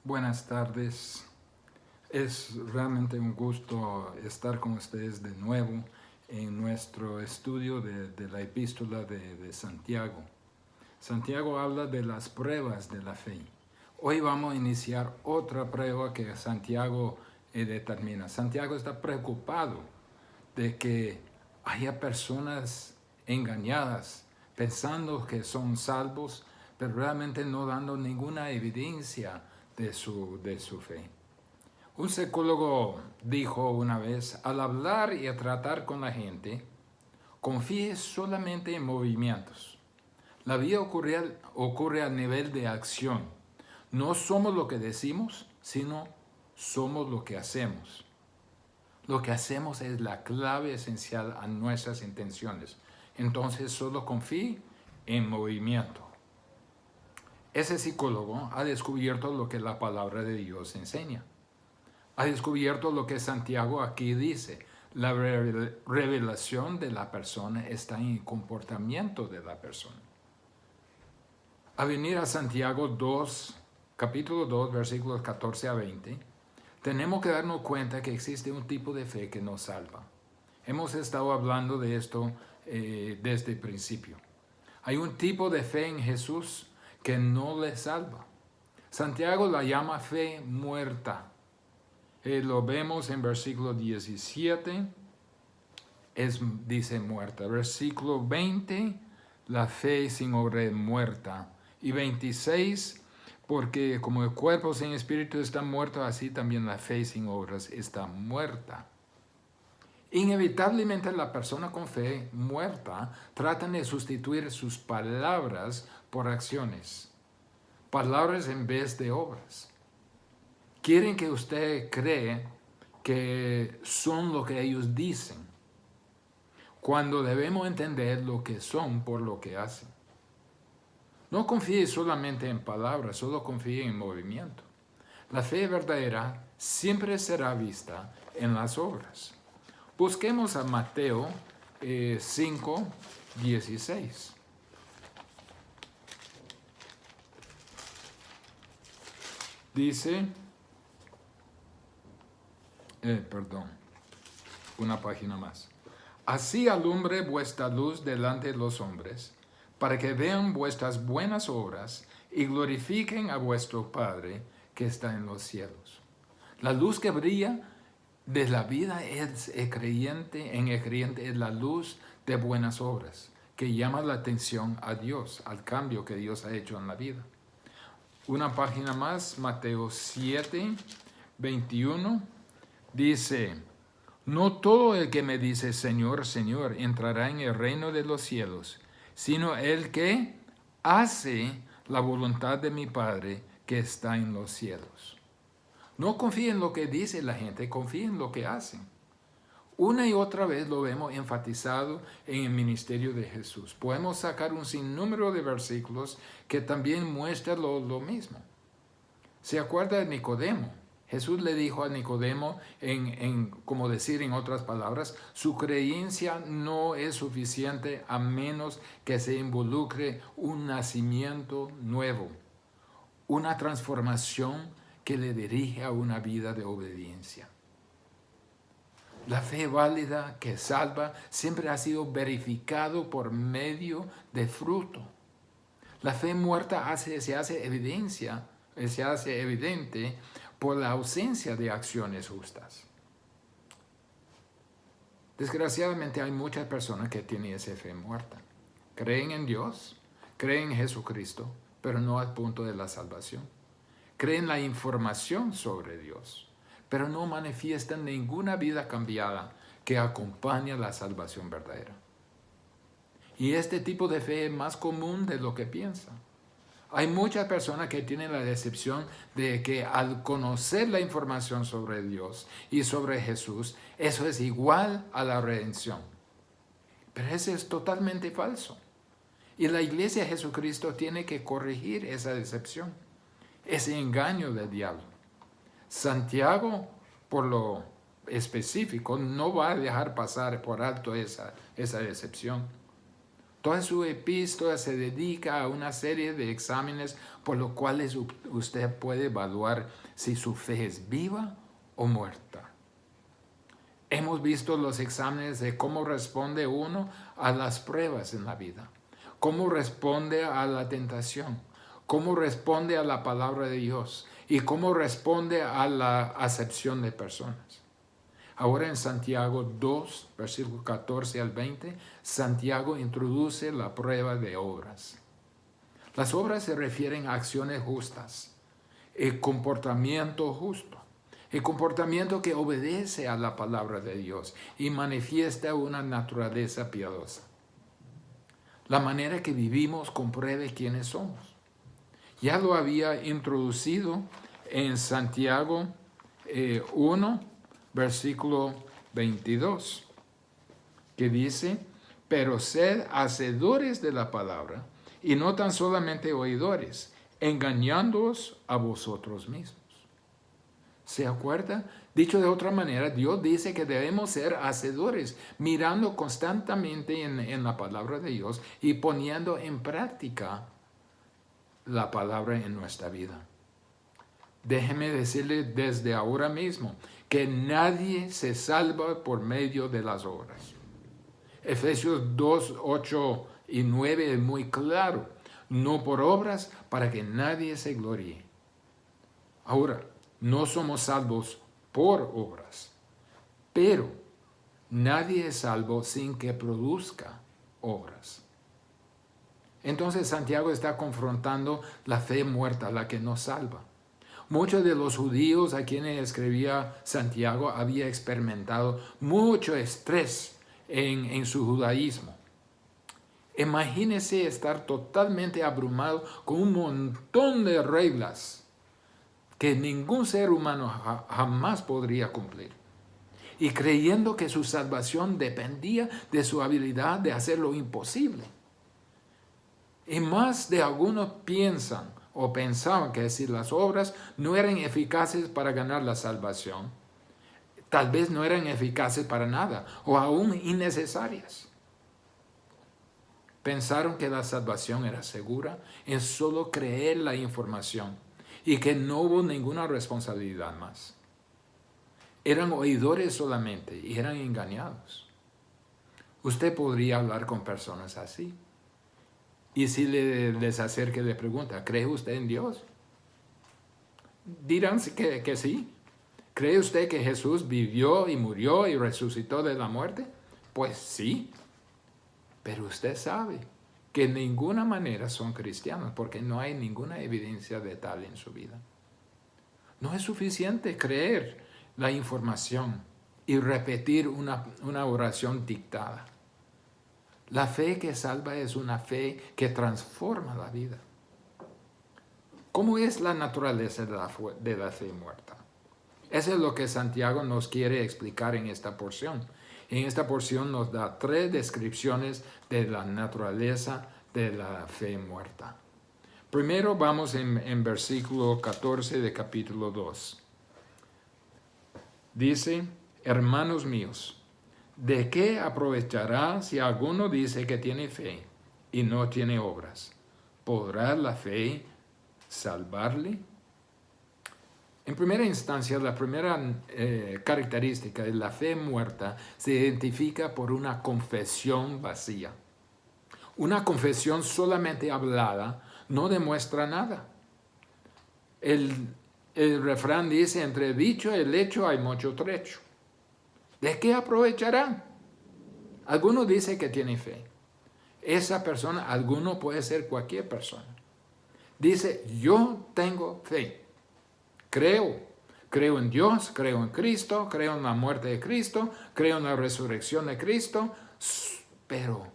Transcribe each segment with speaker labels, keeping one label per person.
Speaker 1: Buenas tardes. Es realmente un gusto estar con ustedes de nuevo en nuestro estudio de la epístola de Santiago. Santiago habla de las pruebas de la fe. Hoy vamos a iniciar otra prueba que Santiago determina. Santiago está preocupado de que haya personas engañadas pensando que son salvos, pero realmente no dando ninguna evidencia de su fe. Un psicólogo dijo una vez, al hablar y a tratar con la gente, confíe solamente en movimientos. La vida ocurre a nivel de acción. No somos lo que decimos, sino somos lo que hacemos. Lo que hacemos es la clave esencial a nuestras intenciones. Entonces solo confíe en movimiento. Ese psicólogo ha descubierto lo que la palabra de Dios enseña. Ha descubierto lo que Santiago aquí dice. La revelación de la persona está en el comportamiento de la persona. A venir a Santiago 2, capítulo 2, versículos 14 a 20, tenemos que darnos cuenta que existe un tipo de fe que nos salva. Hemos estado hablando de esto desde el principio. Hay un tipo de fe en Jesús que no le salva. Santiago la llama fe muerta. Lo vemos en versículo 17, dice muerta. Versículo 20, la fe sin obra es muerta. Y 26, porque como el cuerpo sin espíritu está muerto, así también la fe sin obras está muerta. Inevitablemente la persona con fe muerta trata de sustituir sus palabras por acciones. Palabras en vez de obras. Quieren que usted cree que son lo que ellos dicen, cuando debemos entender lo que son por lo que hacen. No confíe solamente en palabras, solo confíe en movimiento. La fe verdadera siempre será vista en las obras. Busquemos a Mateo 5, 16. Dice, una página más. Así alumbre vuestra luz delante de los hombres, para que vean vuestras buenas obras y glorifiquen a vuestro Padre que está en los cielos. La luz que brilla de la vida en el creyente es la luz de buenas obras, que llama la atención a Dios, al cambio que Dios ha hecho en la vida. Una página más, Mateo 7, 21, dice, no todo el que me dice Señor, Señor, entrará en el reino de los cielos, sino el que hace la voluntad de mi Padre que está en los cielos. No confíe en lo que dice la gente, confíe en lo que hacen. Una y otra vez lo vemos enfatizado en el ministerio de Jesús. Podemos sacar un sinnúmero de versículos que también muestran lo mismo. ¿Se acuerda de Nicodemo? Jesús le dijo a Nicodemo, como decir en otras palabras, su creencia no es suficiente a menos que se involucre un nacimiento nuevo, una transformación que le dirige a una vida de obediencia. La fe válida que salva siempre ha sido verificado por medio de fruto. La fe muerta se hace evidente por la ausencia de acciones justas. Desgraciadamente hay muchas personas que tienen esa fe muerta. Creen en Dios, creen en Jesucristo, pero no al punto de la salvación. Creen la información sobre Dios, pero no manifiestan ninguna vida cambiada que acompañe la salvación verdadera. Y este tipo de fe es más común de lo que piensan. Hay muchas personas que tienen la decepción de que al conocer la información sobre Dios y sobre Jesús, eso es igual a la redención. Pero eso es totalmente falso. Y la iglesia de Jesucristo tiene que corregir esa decepción, ese engaño del diablo. Santiago, por lo específico, no va a dejar pasar por alto esa decepción. Toda su epístola se dedica a una serie de exámenes por los cuales usted puede evaluar si su fe es viva o muerta. Hemos visto los exámenes de cómo responde uno a las pruebas en la vida, cómo responde a la tentación, cómo responde a la palabra de Dios y cómo responde a la acepción de personas. Ahora en Santiago 2, versículos 14 al 20, Santiago introduce la prueba de obras. Las obras se refieren a acciones justas, el comportamiento justo, el comportamiento que obedece a la palabra de Dios y manifiesta una naturaleza piadosa. La manera que vivimos compruebe quiénes somos. Ya lo había introducido en Santiago 1, versículo 22, que dice, pero sed hacedores de la palabra y no tan solamente oidores, engañándoos a vosotros mismos. ¿Se acuerda? Dicho de otra manera, Dios dice que debemos ser hacedores, mirando constantemente en la palabra de Dios y poniendo en práctica la palabra en nuestra vida. Déjeme decirle desde ahora mismo que nadie se salva por medio de las obras. Efesios 2, 8 y 9 es muy claro. No por obras para que nadie se gloríe. Ahora, no somos salvos por obras, pero nadie es salvo sin que produzca obras. Entonces Santiago está confrontando la fe muerta, la que nos salva. Muchos de los judíos a quienes escribía Santiago habían experimentado mucho estrés en su judaísmo. Imagínese estar totalmente abrumado con un montón de reglas que ningún ser humano jamás podría cumplir. Y creyendo que su salvación dependía de su habilidad de hacer lo imposible. Y más de algunos piensan o pensaban que si las obras no eran eficaces para ganar la salvación, tal vez no eran eficaces para nada o aún innecesarias. Pensaron que la salvación era segura en solo creer la información y que no hubo ninguna responsabilidad más. Eran oidores solamente y eran engañados. Usted podría hablar con personas así. Y si les acerca y le pregunta, ¿cree usted en Dios? Dirán que sí. ¿Cree usted que Jesús vivió y murió y resucitó de la muerte? Pues sí. Pero usted sabe que en ninguna manera son cristianos porque no hay ninguna evidencia de tal en su vida. No es suficiente creer la información y repetir una oración dictada. La fe que salva es una fe que transforma la vida. ¿Cómo es la naturaleza de la fe muerta? Eso es lo que Santiago nos quiere explicar en esta porción. En esta porción nos da 3 descripciones de la naturaleza de la fe muerta. Primero vamos en versículo 14 de capítulo 2. Dice, hermanos míos, ¿de qué aprovechará si alguno dice que tiene fe y no tiene obras? ¿Podrá la fe salvarle? En primera instancia, la primera característica de la fe muerta se identifica por una confesión vacía. Una confesión solamente hablada no demuestra nada. El refrán dice, entre el dicho y el hecho hay mucho trecho. ¿De qué aprovechará? Alguno dice que tiene fe. Esa persona, alguno puede ser cualquier persona. Dice, yo tengo fe. Creo en Dios, creo en Cristo, creo en la muerte de Cristo, creo en la resurrección de Cristo, pero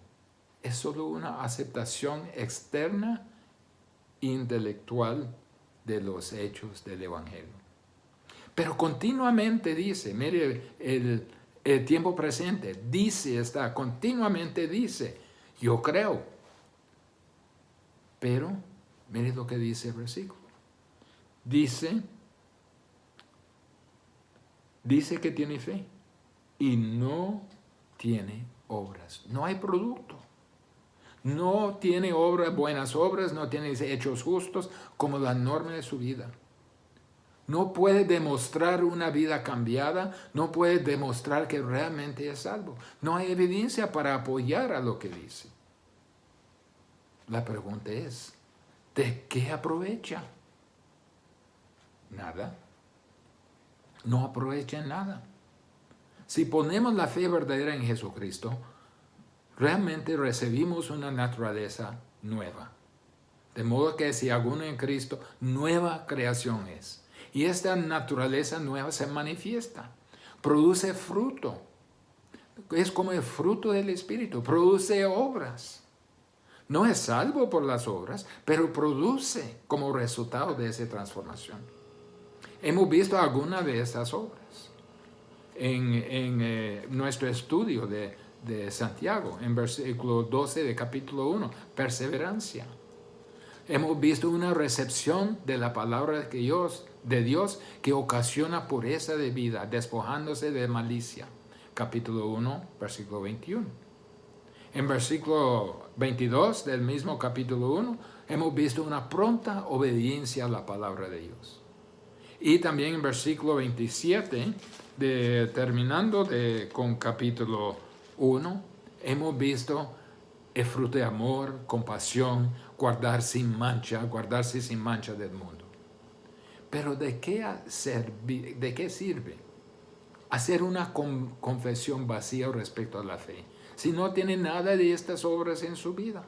Speaker 1: es solo una aceptación externa, intelectual de los hechos del Evangelio. Pero continuamente dice, mire el tiempo presente, continuamente dice, yo creo. Pero, mire lo que dice el versículo. Dice que tiene fe y no tiene obras. No hay producto. No tiene buenas obras, no tiene hechos justos como la norma de su vida. No puede demostrar una vida cambiada, no puede demostrar que realmente es salvo. No hay evidencia para apoyar a lo que dice. La pregunta es, ¿de qué aprovecha? Nada. No aprovecha nada. Si ponemos la fe verdadera en Jesucristo, realmente recibimos una naturaleza nueva. De modo que si alguno en Cristo, nueva creación es. Y esta naturaleza nueva se manifiesta, produce fruto. Es como el fruto del Espíritu, produce obras. No es salvo por las obras, pero produce como resultado de esa transformación. Hemos visto algunas de estas obras en nuestro estudio de Santiago, en versículo 12 de capítulo 1, perseverancia. Hemos visto una recepción de la palabra de Dios que ocasiona pureza de vida, despojándose de malicia. Capítulo 1, versículo 21. En versículo 22 del mismo capítulo 1, hemos visto una pronta obediencia a la palabra de Dios. Y también en versículo 27, terminando con capítulo 1, hemos visto el fruto de amor, compasión, guardarse sin mancha del mundo. Pero ¿de qué sirve hacer una confesión vacía respecto a la fe si no tiene nada de estas obras en su vida?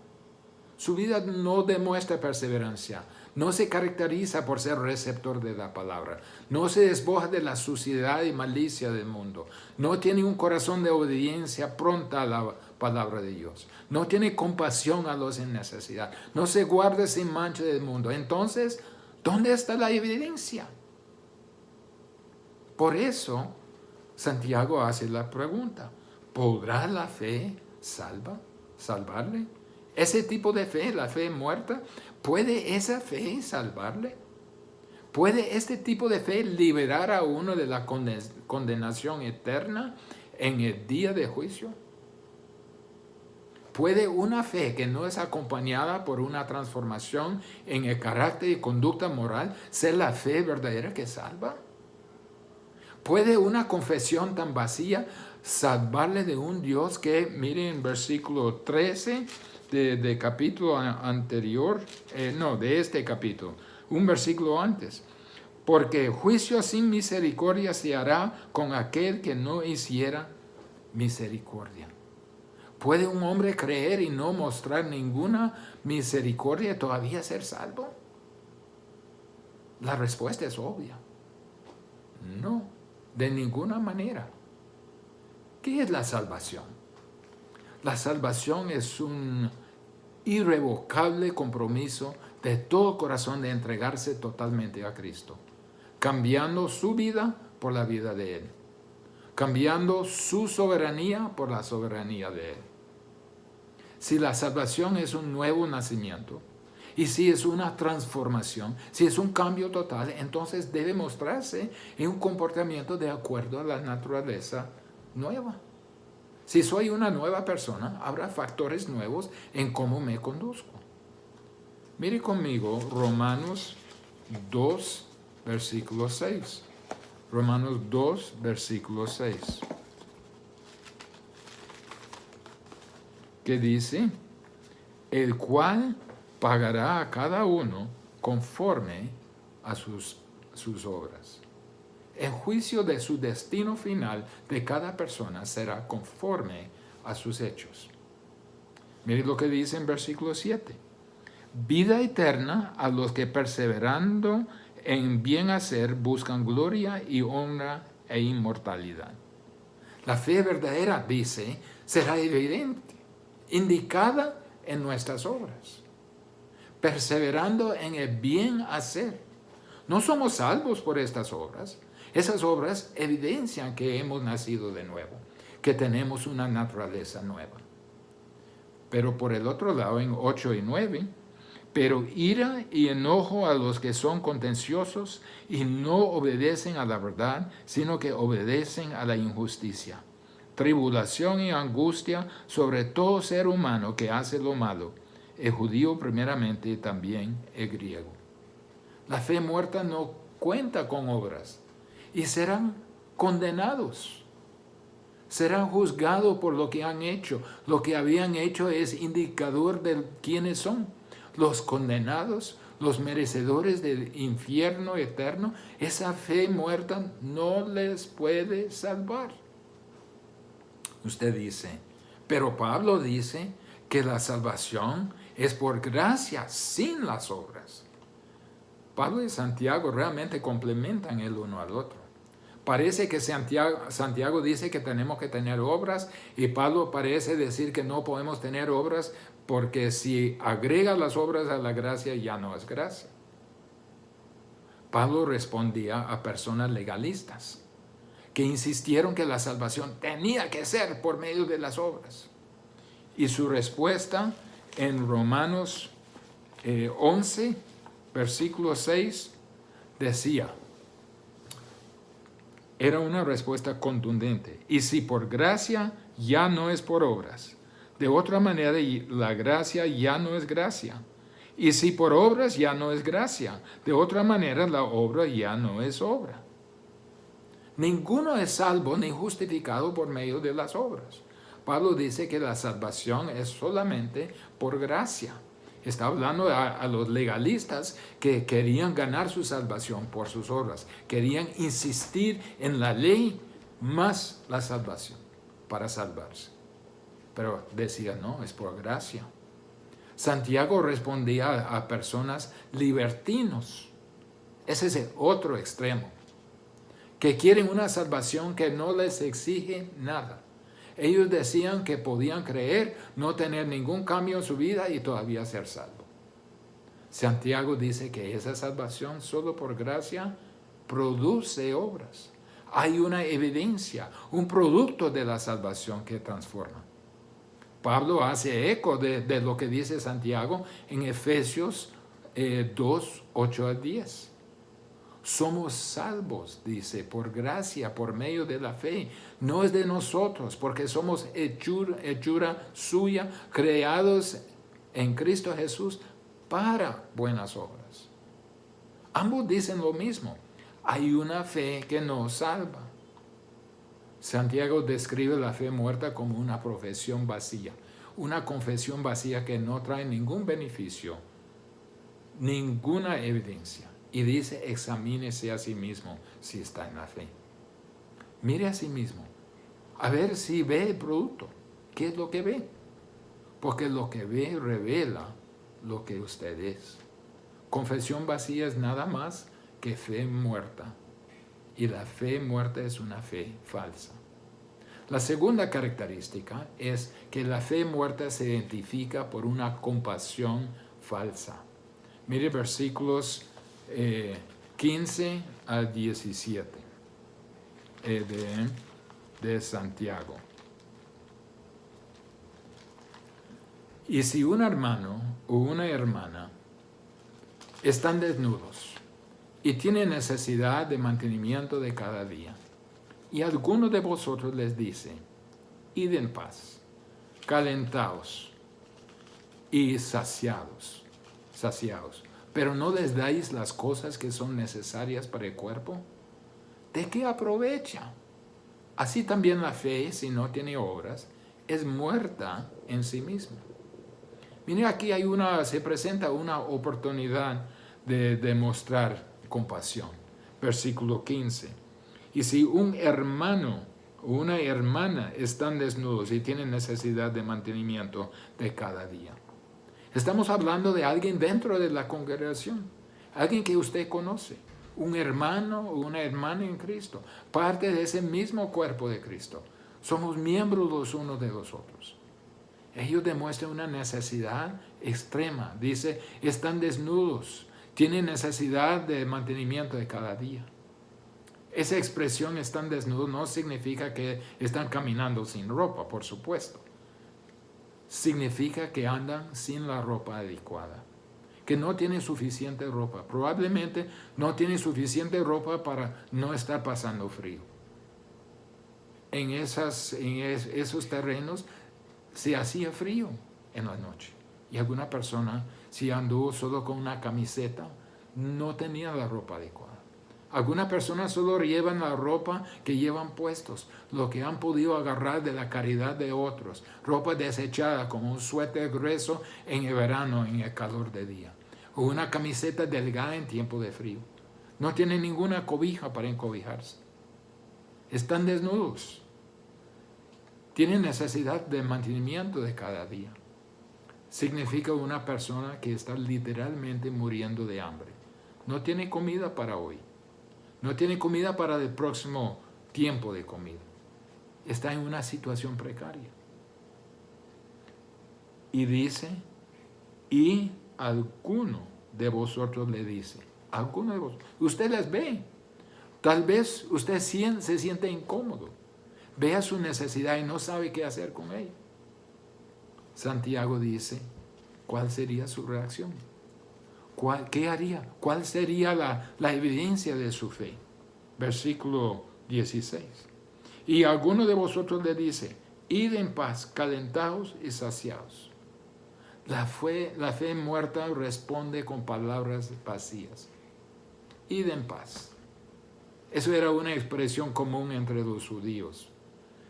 Speaker 1: Su vida no demuestra perseverancia, no se caracteriza por ser receptor de la palabra, no se despoja de la suciedad y malicia del mundo, no tiene un corazón de obediencia pronta a la palabra de Dios, no tiene compasión a los en necesidad, no se guarda sin mancha del mundo. Entonces, ¿dónde está la evidencia? Por eso, Santiago hace la pregunta, ¿podrá la fe salvarle? Ese tipo de fe, la fe muerta, ¿puede esa fe salvarle? ¿Puede este tipo de fe liberar a uno de la condenación eterna en el día de juicio? ¿Puede una fe que no es acompañada por una transformación en el carácter y conducta moral ser la fe verdadera que salva? ¿Puede una confesión tan vacía salvarle de un Dios que, miren en versículo 13 de capítulo anterior, de este capítulo, un versículo antes? Porque juicio sin misericordia se hará con aquel que no hiciera misericordia. ¿Puede un hombre creer y no mostrar ninguna misericordia y todavía ser salvo? La respuesta es obvia. No, de ninguna manera. ¿Qué es la salvación? La salvación es un irrevocable compromiso de todo corazón de entregarse totalmente a Cristo, cambiando su vida por la vida de Él, cambiando su soberanía por la soberanía de Él. Si la salvación es un nuevo nacimiento, y si es una transformación, si es un cambio total, entonces debe mostrarse en un comportamiento de acuerdo a la naturaleza nueva. Si soy una nueva persona, habrá factores nuevos en cómo me conduzco. Mire conmigo Romanos 2, versículo 6. Romanos 2, versículo 6. Que dice, el cual pagará a cada uno conforme a sus obras. El juicio de su destino final de cada persona será conforme a sus hechos. Mire lo que dice en versículo 7. Vida eterna a los que perseverando en bien hacer buscan gloria y honra e inmortalidad. La fe verdadera, dice, será evidente, indicada en nuestras obras, perseverando en el bien hacer. No somos salvos por estas obras. Esas obras evidencian que hemos nacido de nuevo, que tenemos una naturaleza nueva. Pero por el otro lado, en 8 y 9, pero ira y enojo a los que son contenciosos y no obedecen a la verdad, sino que obedecen a la injusticia. tribulación y angustia sobre todo ser humano que hace lo malo, el judío primeramente y también el griego. La fe muerta no cuenta con obras y serán condenados. Serán juzgados por lo que han hecho. Lo que habían hecho es indicador de quiénes son. Los condenados, los merecedores del infierno eterno, esa fe muerta no les puede salvar. Usted dice, pero Pablo dice que la salvación es por gracia, sin las obras. Pablo y Santiago realmente complementan el uno al otro. Parece que Santiago dice que tenemos que tener obras y Pablo parece decir que no podemos tener obras porque si agrega las obras a la gracia ya no es gracia. Pablo respondía a personas legalistas que insistieron que la salvación tenía que ser por medio de las obras. Y su respuesta en Romanos 11, versículo 6, decía, era una respuesta contundente. Y si por gracia, ya no es por obras. De otra manera, la gracia ya no es gracia. Y si por obras, ya no es gracia. De otra manera, la obra ya no es obra. Ninguno es salvo ni justificado por medio de las obras. Pablo dice que la salvación es solamente por gracia. Está hablando a los legalistas que querían ganar su salvación por sus obras. Querían insistir en la ley más la salvación para salvarse. Pero decía, no, es por gracia. Santiago respondía a personas libertinos. Ese es el otro extremo. Que quieren una salvación que no les exige nada. Ellos decían que podían creer, no tener ningún cambio en su vida y todavía ser salvo. Santiago dice que esa salvación solo por gracia produce obras. Hay una evidencia, un producto de la salvación que transforma. Pablo hace eco de lo que dice Santiago en Efesios 2, 8 a 10. Somos salvos, dice, por gracia, por medio de la fe. No es de nosotros, porque somos hechura suya, creados en Cristo Jesús para buenas obras. Ambos dicen lo mismo. Hay una fe que nos salva. Santiago describe la fe muerta como una profesión vacía. Una confesión vacía que no trae ningún beneficio, ninguna evidencia. Y dice, examínese a sí mismo si está en la fe. Mire a sí mismo, a ver si ve el producto. ¿Qué es lo que ve? Porque lo que ve revela lo que usted es. Confesión vacía es nada más que fe muerta. Y la fe muerta es una fe falsa. La segunda característica es que la fe muerta se identifica por una compasión falsa. Mire versículos 15 a 17 de Santiago. Y si un hermano o una hermana están desnudos y tienen necesidad de mantenimiento de cada día, y alguno de vosotros les dice, id en paz, calentaos y saciados, pero no les dais las cosas que son necesarias para el cuerpo, ¿de qué aprovecha? Así también la fe, si no tiene obras, es muerta en sí misma. Mire, aquí se presenta una oportunidad de demostrar compasión. Versículo 15. Y si un hermano o una hermana están desnudos y tienen necesidad de mantenimiento de cada día. Estamos hablando de alguien dentro de la congregación, alguien que usted conoce, un hermano o una hermana en Cristo, parte de ese mismo cuerpo de Cristo. Somos miembros los unos de los otros. Ellos demuestran una necesidad extrema. Dice, están desnudos, tienen necesidad de mantenimiento de cada día. Esa expresión están desnudos no significa que están caminando sin ropa, por supuesto. Significa que andan sin la ropa adecuada, que no tienen suficiente ropa. Probablemente no tienen suficiente ropa para no estar pasando frío. esos terrenos se hacía frío en la noche. Y alguna persona, si anduvo solo con una camiseta, no tenía la ropa adecuada. Algunas personas solo llevan la ropa que llevan puestos, lo que han podido agarrar de la caridad de otros, ropa desechada como un suéter grueso en el verano, en el calor de día, o una camiseta delgada en tiempo de frío. No tienen ninguna cobija para encobijarse. Están desnudos. Tienen necesidad de mantenimiento de cada día. Significa una persona que está literalmente muriendo de hambre. No tiene comida para hoy. No tiene comida para el próximo tiempo de comida. Está en una situación precaria. Y dice, y alguno de vosotros le dice, alguno de vosotros, usted las ve. Tal vez usted se siente incómodo. Vea su necesidad y no sabe qué hacer con ella. Santiago dice, ¿cuál sería su reacción? ¿Qué haría? ¿Cuál sería la evidencia de su fe? Versículo 16. Y alguno de vosotros le dice, id en paz, calentaos y saciaos. La fe muerta responde con palabras vacías. Id en paz. Eso era una expresión común entre los judíos,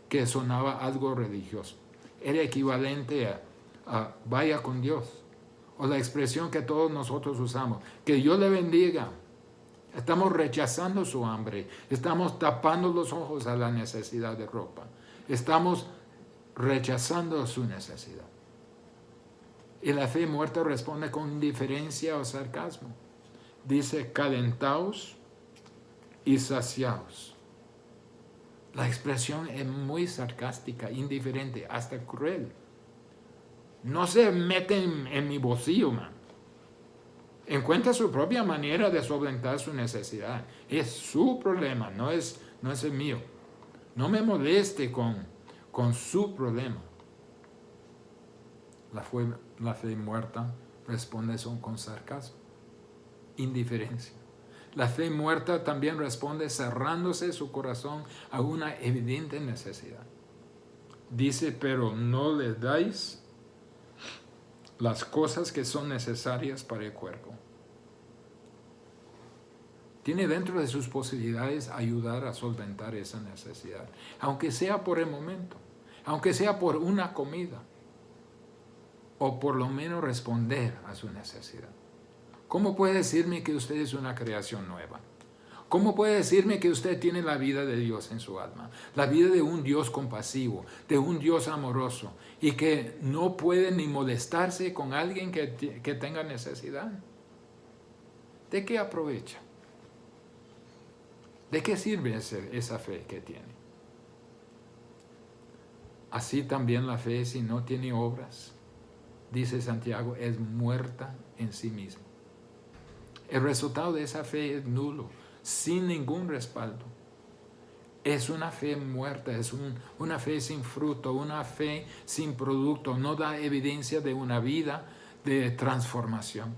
Speaker 1: que sonaba algo religioso. Era equivalente a vaya con Dios. O la expresión que todos nosotros usamos, que Dios le bendiga. Estamos rechazando su hambre. Estamos tapando los ojos a la necesidad de ropa. Estamos rechazando su necesidad. Y la fe muerta responde con indiferencia o sarcasmo. Dice, calentaos y saciaos. La expresión es muy sarcástica, indiferente, hasta cruel. No se meten en mi bolsillo, man. Encuentra su propia manera de solventar su necesidad. Es su problema, no es el mío. No me moleste con su problema. La fe muerta responde eso con sarcasmo, indiferencia. La fe muerta también responde cerrándose su corazón a una evidente necesidad. Dice, pero no le dais las cosas que son necesarias para el cuerpo. Tiene dentro de sus posibilidades ayudar a solventar esa necesidad, aunque sea por el momento, aunque sea por una comida, o por lo menos responder a su necesidad. ¿Cómo puede decirme que usted es una creación nueva? ¿Cómo puede decirme que usted tiene la vida de Dios en su alma? La vida de un Dios compasivo, de un Dios amoroso, y que no puede ni molestarse con alguien que tenga necesidad. ¿De qué aprovecha? ¿De qué sirve esa fe que tiene? Así también la fe, si no tiene obras, dice Santiago, es muerta en sí misma. El resultado de esa fe es nulo, sin ningún respaldo. Es una fe muerta, es una fe sin fruto, una fe sin producto, no da evidencia de una vida de transformación.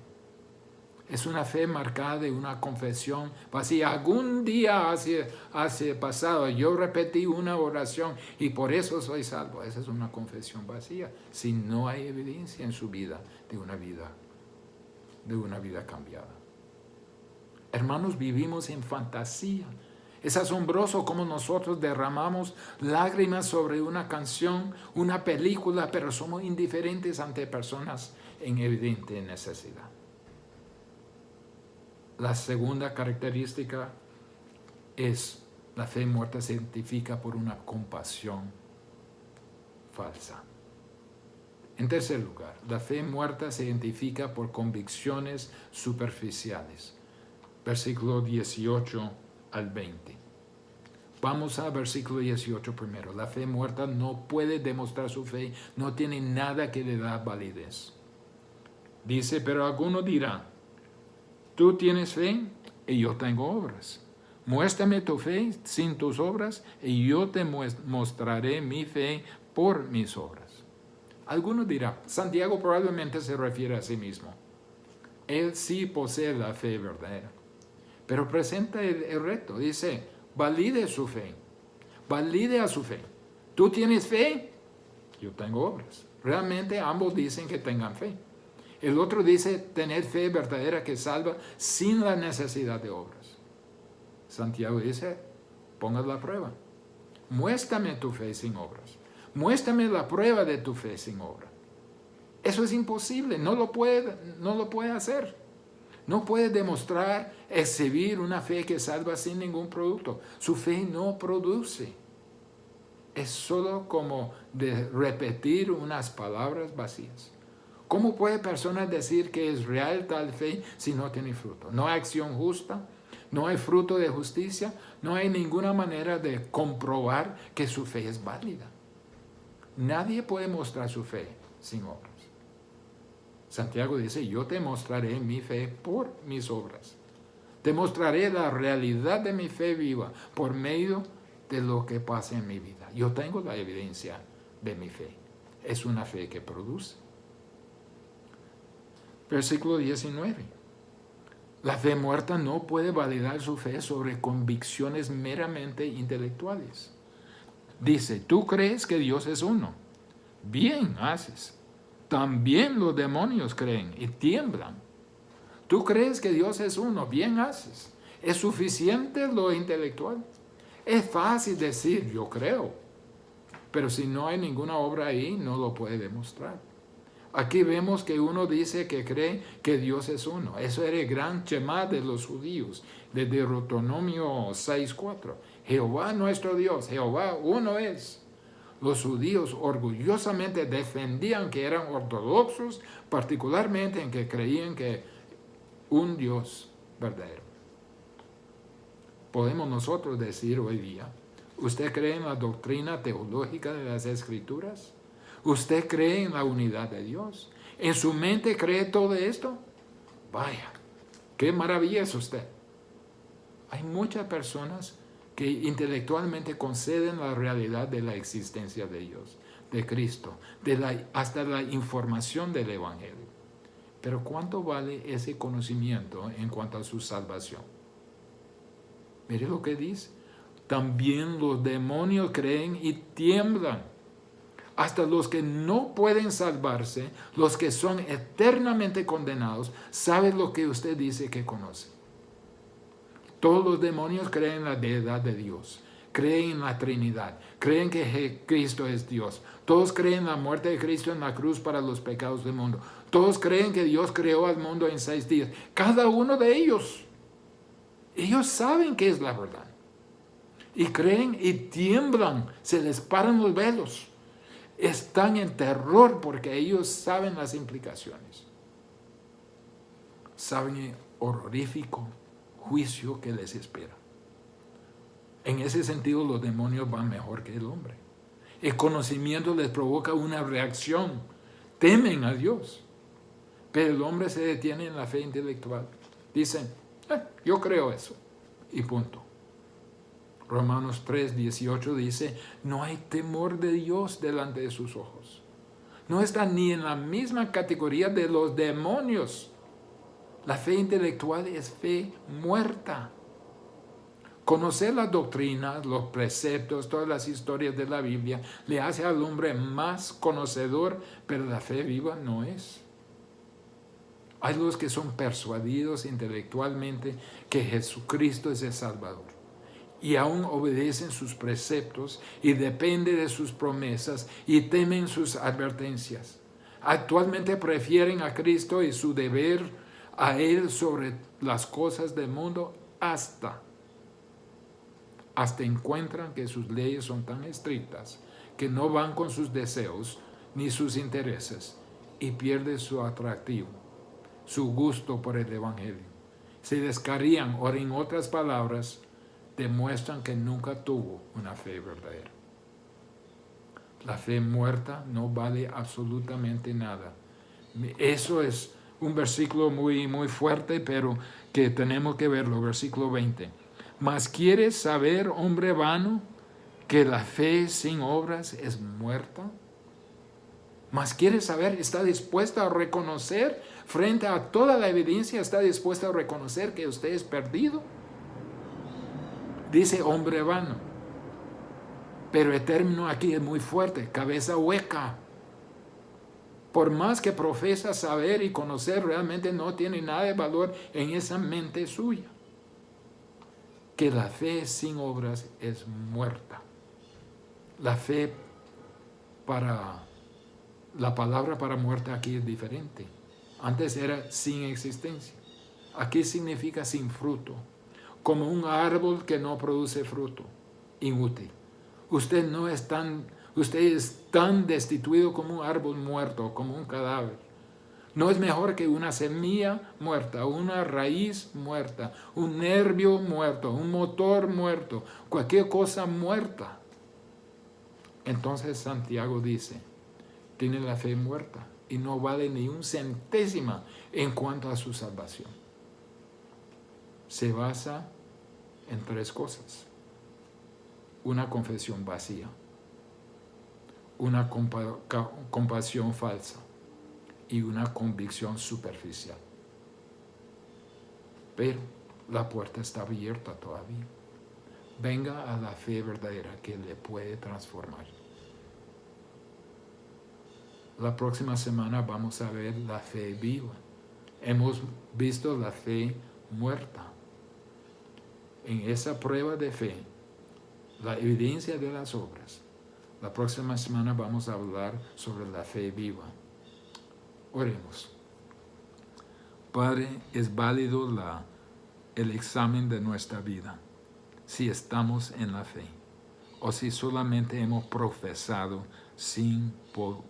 Speaker 1: Es una fe marcada de una confesión vacía. Algún día hace pasado yo repetí una oración y por eso soy salvo. Esa es una confesión vacía, si no hay evidencia en su vida de una vida cambiada. Hermanos, vivimos en fantasía. Es asombroso cómo nosotros derramamos lágrimas sobre una canción, una película, pero somos indiferentes ante personas en evidente necesidad. La segunda característica es la fe muerta se identifica por una compasión falsa. En tercer lugar, la fe muerta se identifica por convicciones superficiales. Versículo 18 al 20. Vamos a versículo 18 primero. La fe muerta no puede demostrar su fe, no tiene nada que le da validez. Dice, pero alguno dirá, tú tienes fe y yo tengo obras. Muéstrame tu fe sin tus obras y yo te mostraré mi fe por mis obras. Alguno dirá, Santiago probablemente se refiere a sí mismo. Él sí posee la fe verdadera. Pero presenta el reto, dice, valide su fe. Valide a su fe. ¿Tú tienes fe? Yo tengo obras. Realmente ambos dicen que tengan fe. El otro dice tener fe verdadera que salva sin la necesidad de obras. Santiago dice, pongas la prueba. Muéstrame tu fe sin obras. Muéstrame la prueba de tu fe sin obra. Eso es imposible, no lo puede hacer. No puede demostrar, exhibir una fe que salva sin ningún producto. Su fe no produce. Es solo como de repetir unas palabras vacías. ¿Cómo puede personas decir que es real tal fe si no tiene fruto? No hay acción justa, no hay fruto de justicia, no hay ninguna manera de comprobar que su fe es válida. Nadie puede mostrar su fe sin obras. Santiago dice, yo te mostraré mi fe por mis obras. Te mostraré la realidad de mi fe viva por medio de lo que pasa en mi vida. Yo tengo la evidencia de mi fe. Es una fe que produce. Versículo 19. La fe muerta no puede validar su fe sobre convicciones meramente intelectuales. Dice, tú crees que Dios es uno. Bien haces. También los demonios creen y tiemblan. Tú crees que Dios es uno. Bien haces. ¿Es suficiente lo intelectual? Es fácil decir, yo creo. Pero si no hay ninguna obra ahí, no lo puede demostrar. Aquí vemos que uno dice que cree que Dios es uno. Eso era el gran Shema de los judíos, de Deuteronomio 6:4. Jehová nuestro Dios, Jehová uno es. Los judíos orgullosamente defendían que eran ortodoxos, particularmente en que creían que un Dios verdadero. Podemos nosotros decir hoy día, ¿usted cree en la doctrina teológica de las Escrituras? ¿Usted cree en la unidad de Dios? ¿En su mente cree todo esto? Vaya, qué maravilla es usted. Hay muchas personas que intelectualmente conceden la realidad de la existencia de Dios, de Cristo, hasta la información del Evangelio. Pero ¿cuánto vale ese conocimiento en cuanto a su salvación? Mire lo que dice. También los demonios creen y tiemblan. Hasta los que no pueden salvarse, los que son eternamente condenados, saben lo que usted dice que conoce. Todos los demonios creen en la deidad de Dios, creen en la Trinidad, creen que Cristo es Dios. Todos creen en la muerte de Cristo en la cruz para los pecados del mundo. Todos creen que Dios creó al mundo en 6 días. Cada uno de ellos saben que es la verdad. Y creen y tiemblan, se les paran los velos. Están en terror porque ellos saben las implicaciones. Saben el horrorífico juicio que les espera. En ese sentido, los demonios van mejor que el hombre. El conocimiento les provoca una reacción. Temen a Dios. Pero el hombre se detiene en la fe intelectual. Dicen, yo creo eso. Y punto. Romanos 3:18 dice, no hay temor de Dios delante de sus ojos. No está ni en la misma categoría de los demonios. La fe intelectual es fe muerta. Conocer las doctrinas, los preceptos, todas las historias de la Biblia le hace al hombre más conocedor, pero la fe viva no es. Hay los que son persuadidos intelectualmente que Jesucristo es el Salvador y aún obedecen sus preceptos y dependen de sus promesas y temen sus advertencias. Actualmente prefieren a Cristo y su deber a Él sobre las cosas del mundo hasta encuentran que sus leyes son tan estrictas que no van con sus deseos ni sus intereses y pierde su atractivo, su gusto por el Evangelio. Se descarrían o en otras palabras, demuestran que nunca tuvo una fe verdadera. La fe muerta no vale absolutamente nada. Eso es un versículo muy, muy fuerte, pero que tenemos que verlo, versículo 20. Mas ¿quieres saber, hombre vano, que la fe sin obras es muerta? Mas ¿quieres saber, está dispuesta a reconocer, frente a toda la evidencia, está dispuesta a reconocer que usted es perdido? Dice hombre vano. Pero el término aquí es muy fuerte, cabeza hueca. Por más que profesa saber y conocer, realmente no tiene nada de valor en esa mente suya. Que la fe sin obras es muerta. La fe la palabra para muerta aquí es diferente. Antes era sin existencia. Aquí significa sin fruto. Como un árbol que no produce fruto. Inútil. Usted es tan destituido como un árbol muerto, como un cadáver. No es mejor que una semilla muerta, una raíz muerta, un nervio muerto, un motor muerto, cualquier cosa muerta. Entonces Santiago dice, tiene la fe muerta y no vale ni un centésima en cuanto a su salvación. Se basa en 3 cosas. Una confesión vacía, una compasión falsa y una convicción superficial. Pero la puerta está abierta todavía. Venga a la fe verdadera que le puede transformar. La próxima semana vamos a ver la fe viva. Hemos visto la fe muerta. En esa prueba de fe, la evidencia de las obras. La próxima semana vamos a hablar sobre la fe viva. Oremos. Padre, es válido el examen de nuestra vida, si estamos en la fe, o si solamente hemos profesado sin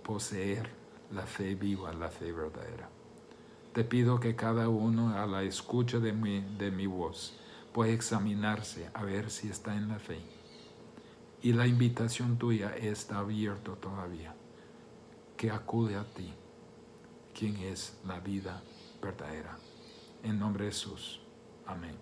Speaker 1: poseer la fe viva, la fe verdadera. Te pido que cada uno a la escucha de mi voz pueda examinarse a ver si está en la fe. Y la invitación tuya está abierta todavía, que acude a ti, quien es la vida verdadera. En nombre de Jesús. Amén.